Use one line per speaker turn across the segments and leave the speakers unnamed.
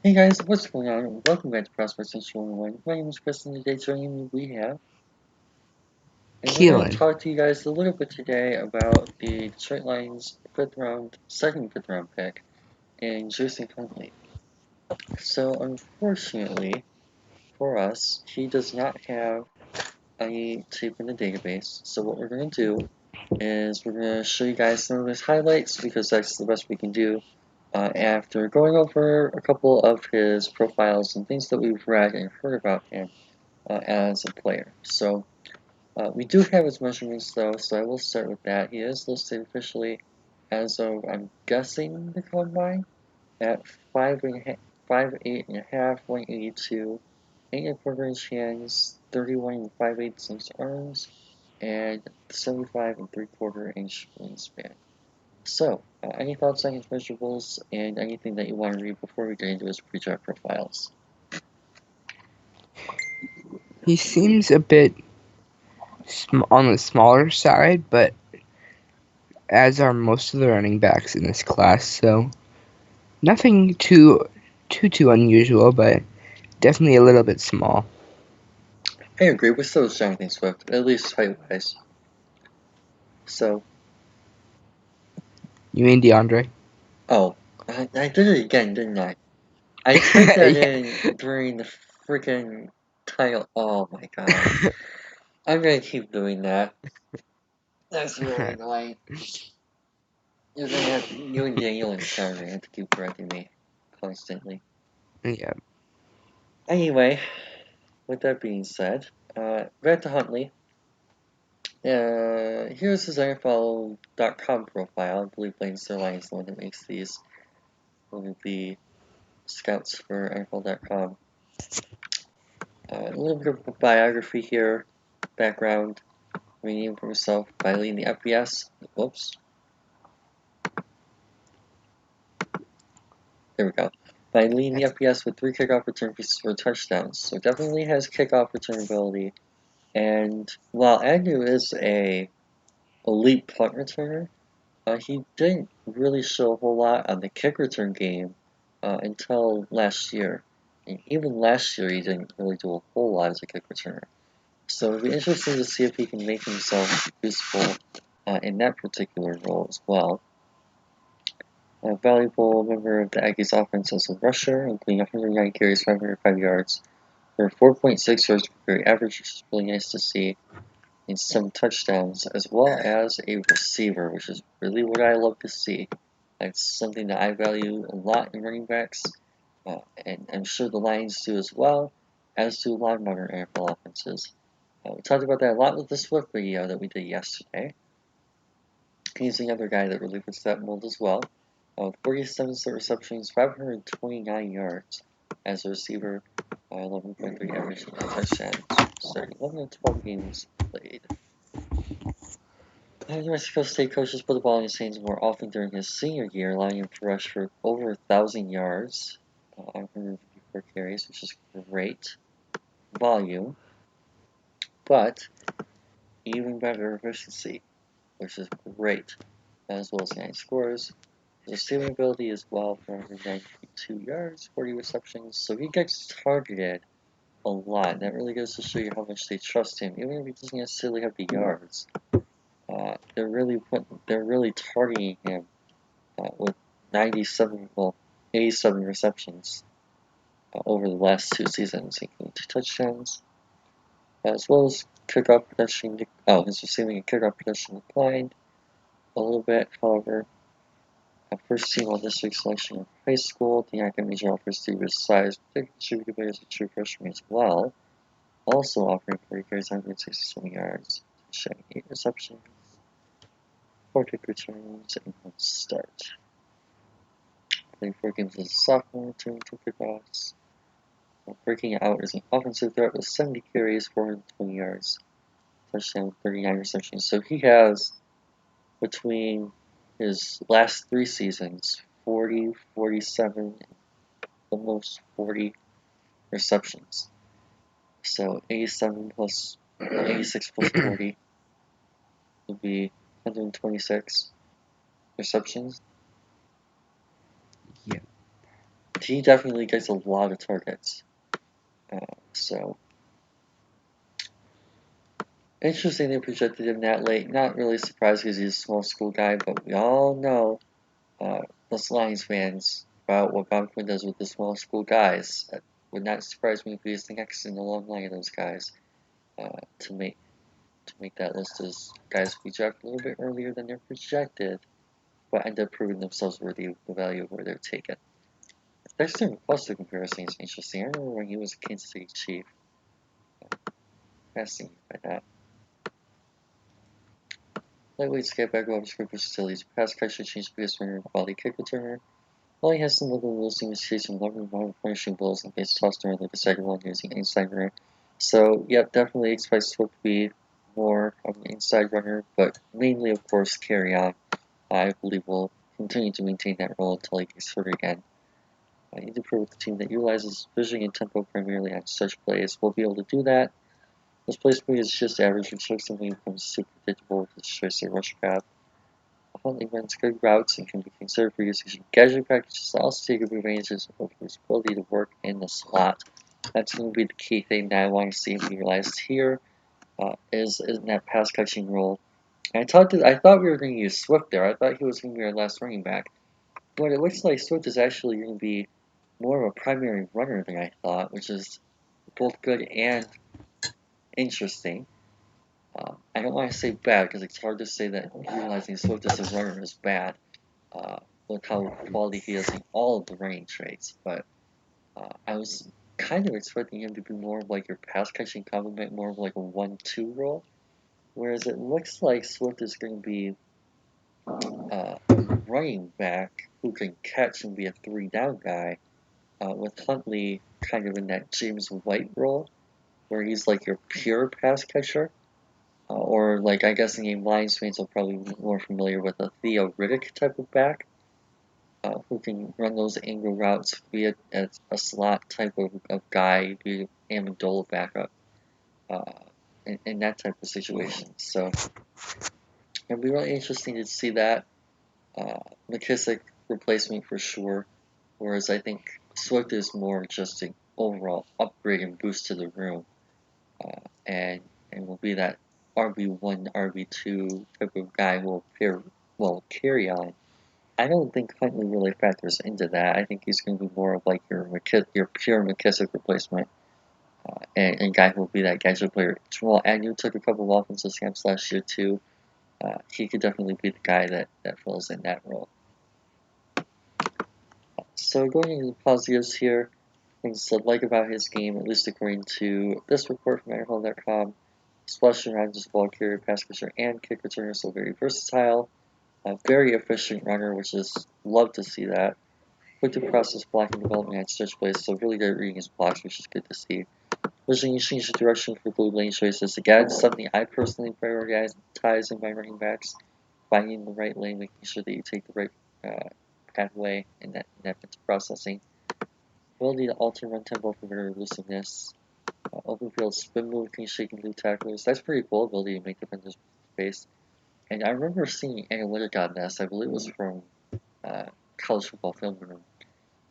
Hey guys, what's going on? Welcome back to Prospects Central 101. My name is Chris, and today joining me we have, and we're going to
Keelan.
talk to you guys a little bit today about the Detroit Lions second fifth round pick, and Jason Huntley. So unfortunately for us, he does not have any tape in the database. So what we're going to do is we're going to show you guys some of his highlights because that's the best we can do. After going over a couple of his profiles and things that we've read and heard about him as a player. So we do have his measurements though, so I will start with that. He is listed officially as of, I'm guessing, the combine at 5'8.5", 182, 8.25" hands, 31 5/8" arms, and 75 3/4" wingspan. So, any thoughts on his measurables and anything that you want to read before we get into his pre-draft profiles?
He seems a bit on the smaller side, but as are most of the running backs in this class, so nothing too unusual, but definitely a little bit small.
I agree, we're still Jonathan Swift, at least height-wise. So,
You mean DeAndre?
oh, I did it again, didn't I? I typed that
Yeah.
in during the freaking title. Oh my god. I'm gonna keep doing that. That's really annoying. You're gonna have you and Daniel and Sean are gonna have to keep correcting me constantly.
Yeah.
Anyway, with that being said, back to Huntley. Here's his NFL.com profile. I believe Lancaster Lions is the one that makes these. One of the scouts for NFL.com. A little bit of a biography here, background. Reading for himself by leading the FBS. Whoops. There we go. By leading the FBS with 3 kickoff return pieces for touchdowns. So definitely has kickoff return ability. And while Agnew is a elite punt returner, he didn't really show a whole lot on the kick return game until last year. And even last year, he didn't really do a whole lot as a kick returner. So it'll be interesting to see if he can make himself useful in that particular role as well. A valuable member of the Aggies offense as a rusher, including 109 carries, 505 yards, for 4.6 yards per carry average, which is really nice to see, and some touchdowns, as well as a receiver, which is really what I love to see. That's something that I value a lot in running backs, and I'm sure the Lions do as well, as do a lot of modern NFL offenses. We talked about that a lot with the Swift video that we did yesterday. He's another guy that really fits that mold as well. 47 receptions, 529 yards as a receiver, 11.3 average touchdowns, starting 11 to 12 games played. The Mexico State coaches put the ball in his hands more often during his senior year, allowing him to rush for over 1,000 yards on 154 carries, which is great volume, but even better efficiency, which is great, as well as 9 scores. His receiving ability is well for 192 yards, 40 receptions, so he gets targeted a lot. That really goes to show you how much they trust him, even if he doesn't necessarily have the yards. They're really targeting him with 87 receptions over the last 2 seasons, including 2 touchdowns, as well as kickoff production. His receiving and kickoff production declined a little bit, however. First team all district selection in high school, the academic major offers due to his size, particularly distributed as a true freshman as well. Also offering 40 carries, 167 yards, showing 8 receptions, 4 kick returns, and 1 start. Playing 4 games as a sophomore, returning 2 kickoffs. Breaking out as an offensive threat with 70 carries, 420 yards, touchdown, 39 receptions. So he has, between his last 3 seasons, 40, 47, almost 40 receptions. So 86 plus 40 would be 126 receptions.
Yeah.
he definitely gets a lot of targets. So interesting they projected him that late. Not really surprised because he's a small school guy, but we all know us Lions fans about what Bob Quinn does with the small school guys. It would not surprise me if he is the next in the long line of those guys to make that list as guys we draft a little bit earlier than they're projected, but end up proving themselves worthy of the value of where they're taken. Dexter McCluster comparison is interesting. I remember when he was a Kansas City Chief. Fascinated by that. Lightweight skate back over script versatility. Pass catcher, change pace runner, quality kick returner. While he has some local rules, he was chasing loving one punishing blows and base tossed around like a second one using inside runner. So, yep, definitely expect Swift to be more of an inside runner, but mainly, of course, carry on. I believe will continue to maintain that role until he gets hurt again. I need to prove with the team that utilizes vision and tempo primarily on such plays. We'll be able to do that. This play speed is just average, which looks something becomes super predictable with his choice of rush path. Huntley runs good routes and can be considered for use as gadget packages. Also take advantage of his ability to work in the slot. That's going to be the key thing that I want to see him realized here. Is in that pass catching role. And I thought we were going to use Swift there. I thought he was going to be our last running back. But it looks like Swift is actually going to be more of a primary runner than I thought, which is both good and interesting. I don't want to say bad because it's hard to say that utilizing Swift as a runner is bad. Look how quality he is in all of the running traits. But I was kind of expecting him to be more of like your pass catching complement, more of like a 1-2 role. Whereas it looks like Swift is going to be a running back who can catch and be a 3-down guy, with Huntley kind of in that James White role, where he's like your pure pass catcher. Or like I guess the game Lions fans are probably more familiar with a Theo Riddick type of back, who can run those angle routes, be a slot type of guy, be Amendola backup, uh, in that type of situation. So it'll be really interesting to see that McKissick replacement for sure. Whereas I think Swift is more just an overall upgrade and boost to the room, and will be that RB1, RB2 type of guy who will carry on. I don't think Huntley really factors into that. I think he's going to be more of like your pure McKissick replacement, and guy who will be that gadget player. Jamal Agnew took a couple of offensive snaps last year too. He could definitely be the guy that fills in that role. So going into the positives here, things to like about his game, at least according to this report from NFL.com. Splash around as a ball carrier, pass catcher, and kick returner, so very versatile. A very efficient runner, which is love to see that. Quick to process blocking development and stretch plays, so really good reading his blocks, which is good to see. Vision and change the direction for blue lane choices. Again, something I personally prioritize in my running backs. Finding the right lane, making sure that you take the right pathway in that processing. Ability to alter run tempo for better elusiveness. Open field spin move, clean shaking blue tacklers. That's pretty cool ability to make defenders space. And I remember seeing an analytic on this. I believe it was from College Football Film Room,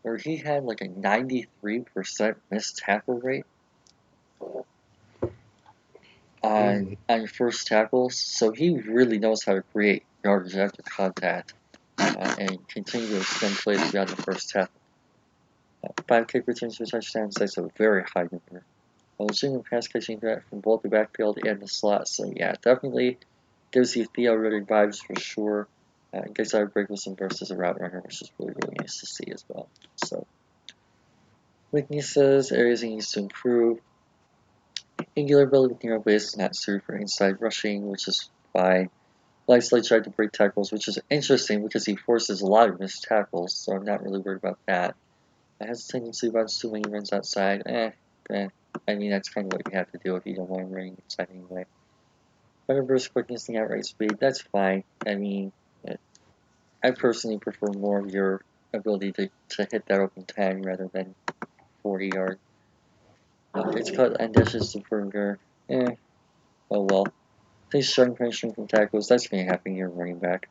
where he had like a 93% missed tackle rate on first tackles. So he really knows how to create yardage after contact and continue to extend plays beyond the first tackle. 5 kick returns for touchdowns. That's a very high number. A legitimate pass catching threat from both the backfield and the slot. So yeah, definitely gives you Theo Riddick vibes for sure. Gets out of break with some bursts as a route runner, which is really nice to see as well. So weaknesses, areas he needs to improve. Angular ability with narrow base is not suited for inside rushing, which is fine. Likely tried to break tackles, which is interesting because he forces a lot of missed tackles, so I'm not really worried about that. It has a tendency to runs too when he runs outside. I mean, that's kind of what you have to do if you don't want him running inside anyway. Better burst quickness and outright speed, that's fine. I mean, I personally prefer more of your ability to hit that open 10 rather than 40 yard. It's cut and dashes to Burger. Oh well. Face strong punishment from tackles, that's going to happen here running back.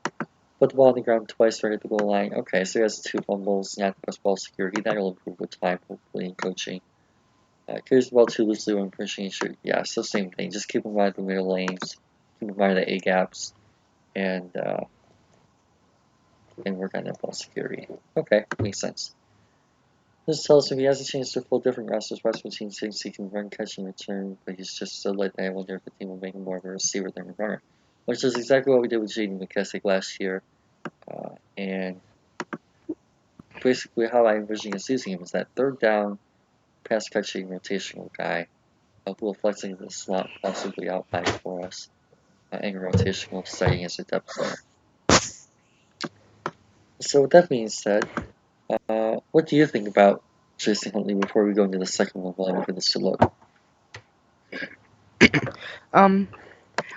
put the ball on the ground twice right at the goal line. Okay, so he has 2 fumbles, not the best ball security. That'll improve with time, hopefully, in coaching. Carries the ball too loosely when pushing. Yeah, so same thing. Just keep in mind the middle lanes, keep in mind the A gaps, and work on that ball security. Okay, makes sense. This tells him he has a chance to fill different rosters. Western team thinks he can run, catch, and return, but he's just so light that I wonder if the team will make him more of a receiver than a runner. Which is exactly what we did with Jaden McKissick last year. And basically how I envision us using him is that third down, pass catching, rotational guy who will flex into the slot, possibly out wide for us, and rotational setting as a depth zone. So with that being said, what do you think about Jason Huntley before we go into the second level for this to look?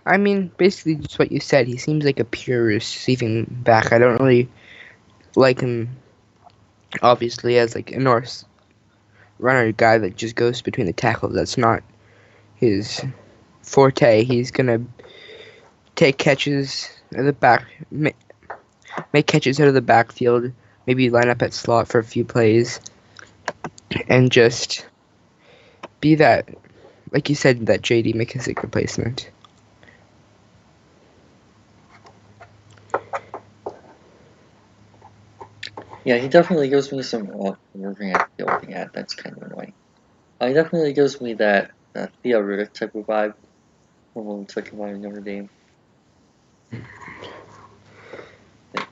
I mean, basically just what you said. He seems like a pure receiving back. I don't really like him, obviously, as like a Norse runner guy that just goes between the tackles. That's not his forte. He's gonna take catches at the back, make catches out of the backfield, maybe line up at slot for a few plays, and just be that, like you said, that J.D. McKissick replacement.
Yeah, he definitely gives me some working at building at. That's kind of annoying. He definitely gives me that Theo Riddick type of vibe from when we took him out of Notre Dame.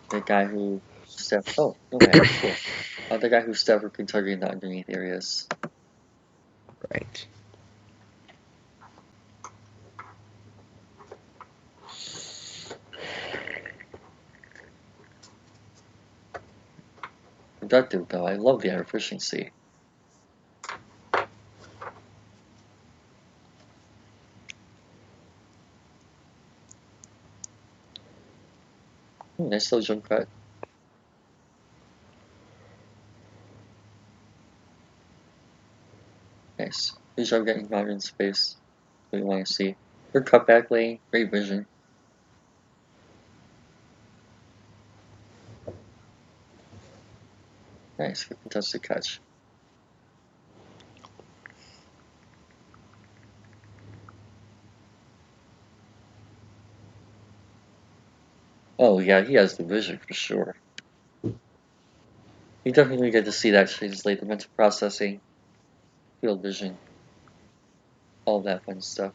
The guy who stepped. Oh, okay, cool. The guy who stepped for Kentucky in the underneath areas.
Right.
Productive though. I love the air efficiency. Nice little jump cut. Nice. Good job getting out in space. What you want to see. Good cutback lane. Great vision. Nice. Good contested catch. Oh yeah, he has the vision for sure. You definitely get to see that translate the mental processing, field vision, all that fun stuff.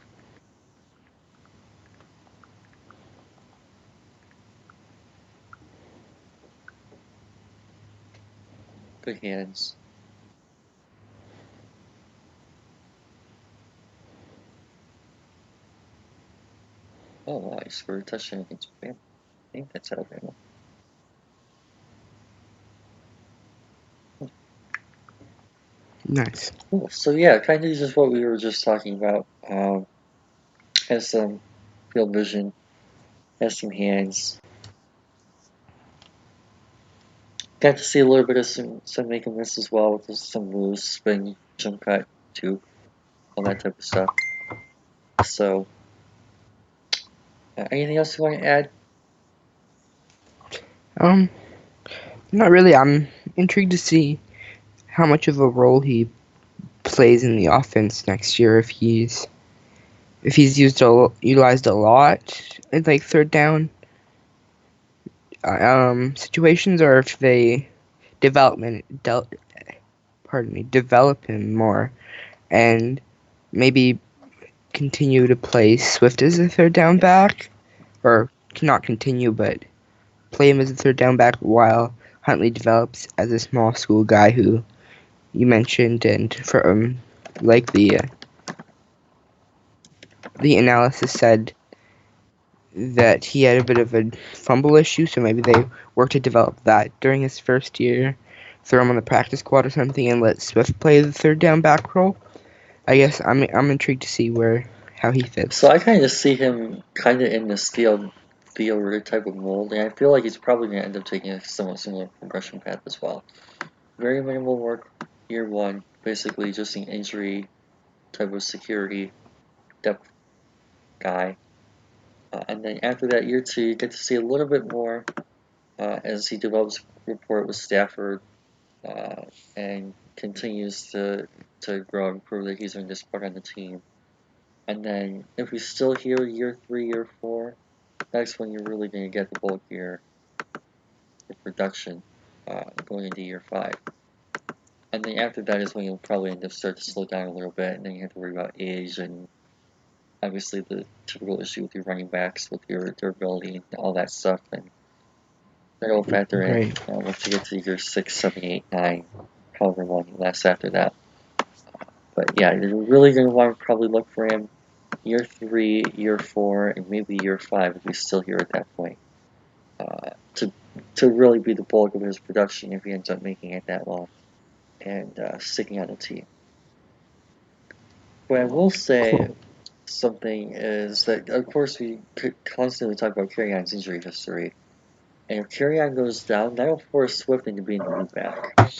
Good hands. Oh wow, he scored a touchdown against Bama. I think that's Alabama.
Nice.
Cool. So yeah, kind of just what we were just talking about. Has some field vision, has some hands. Got to see a little bit of some make and miss as well with some moves, spin, jump cut, too, all that type of stuff. So, anything else you want to add?
Not really. I'm intrigued to see how much of a role he plays in the offense next year. If he's utilized a lot in like third down situations, or if they develop him more, and maybe continue to play Swift as a third down back, or not continue, but play him as a third down back while Huntley develops as a small school guy who you mentioned, and from like the analysis said that he had a bit of a fumble issue, so maybe they work to develop that during his first year, throw him on the practice squad or something, and let Swift play the third down back role. I guess I'm intrigued to see how he fits.
So I kind of see him kind of in this Theo Riddick type of mold, and I feel like he's probably going to end up taking a somewhat similar progression path as well. Very minimal work year one, basically just an injury type of security depth guy. And then after that, year two, you get to see a little bit more as he develops rapport with Stafford and continues to grow and prove that he's earned his spot on the team. And then if he's still here year 3, year 4, that's when you're really going to get the bulkier production going into year 5. And then after that is when you'll probably end up start to slow down a little bit, and then you have to worry about age and obviously the typical issue with your running backs, with your durability and all that stuff, and that'll factor in once you get to year 6, 7, 8, 9, however long it lasts after that. But yeah, you're really going to want to probably look for him year 3, year 4, and maybe year 5 if he's still here at that point. To really be the bulk of his production if he ends up making it that long and sticking on the team. But I will say something is that, of course, we constantly talk about Kerryon's injury history. And if Kerryon goes down, that'll force Swift into being the lead back.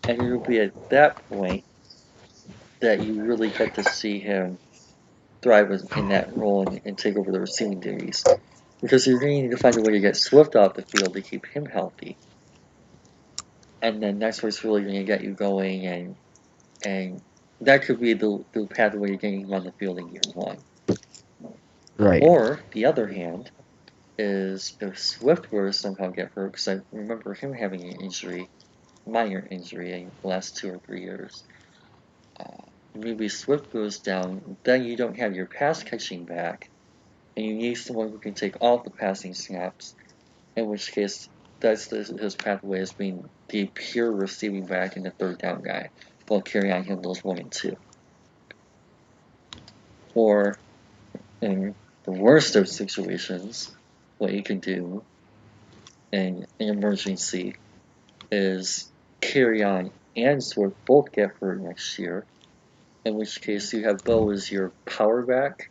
And it'll be at that point that you really get to see him thrive in that role and take over the receiving duties. Because you're going to need to find a way to get Swift off the field to keep him healthy. And then that's what's really going to get you going, and that could be the pathway to getting him on the field in year 1.
Right.
Or, the other hand, is if Swift were to somehow get hurt, because I remember him having an injury, minor injury, in the last 2 or 3 years. Maybe Swift goes down, then you don't have your pass catching back, and you need someone who can take all the passing snaps, in which case that's his pathway as being the pure receiving back and the third down guy, while Kerryon handles 1 and 2. Or, in the worst of situations, what you can do in an emergency is Kerryon and Swift both get hurt next year, in which case you have Bo as your power back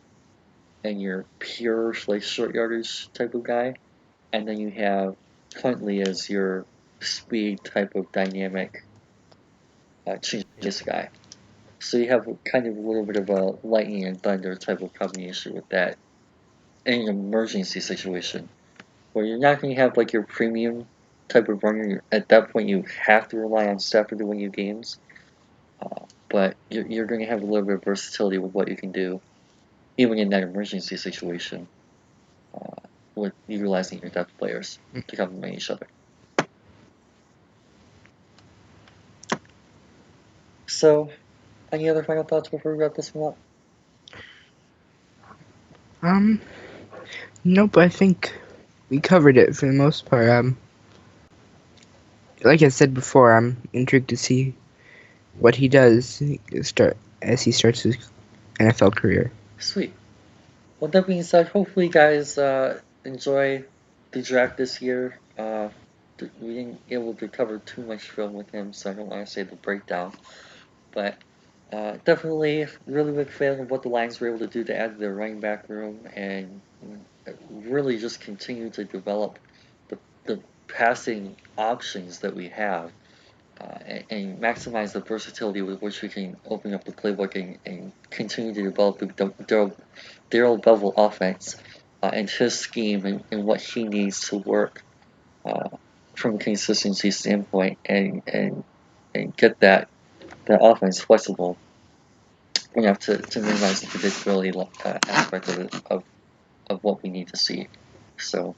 and your pure like short yardage type of guy, and then you have Huntley as your speed type of dynamic chase guy. So you have kind of a little bit of a lightning and thunder type of combination with that in an emergency situation, where you're not going to have like your premium type of runner. At that point, you have to rely on Stafford to win you games, but you're going to have a little bit of versatility with what you can do, even in that emergency situation, with utilizing your depth players to complement each other. So, any other final thoughts before we wrap this one up?
Nope, I think we covered it for the most part. Like I said before, I'm intrigued to see what he does as he starts his NFL career.
Sweet. Well, that being said, hopefully you guys enjoy the draft this year. We didn't able to cover too much film with him, so I don't want to say the breakdown. But definitely really big fan of what the Lions were able to do to add to their running back room and really just continue to develop the passing options that we have and maximize the versatility with which we can open up the playbook and continue to develop the Darrell Bevell offense and his scheme and what he needs to work from a consistency standpoint and get that offense flexible enough to minimize the predictability aspect of what we need to see. So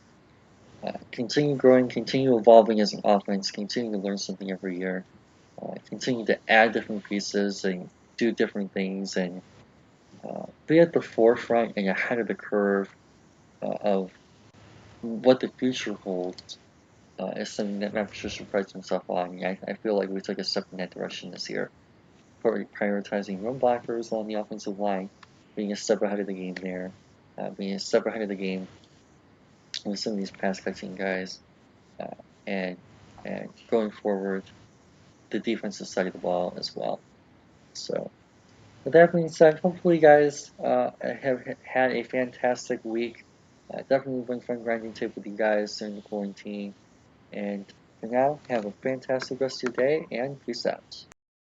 continue growing, continue evolving as an offense, continue to learn something every year, continue to add different pieces and do different things and be at the forefront and ahead of the curve of what the future holds is something that Matt Patricia prides himself on. I feel like we took a step in that direction this year, prioritizing run blockers on the offensive line, being a step ahead of the game there, being a step ahead of the game with some of these pass catching guys, and going forward, the defensive side of the ball as well. So, with that being said, hopefully you guys have had a fantastic week. Definitely been fun grinding tape with you guys during the quarantine. And for now, have a fantastic rest of your day and peace out.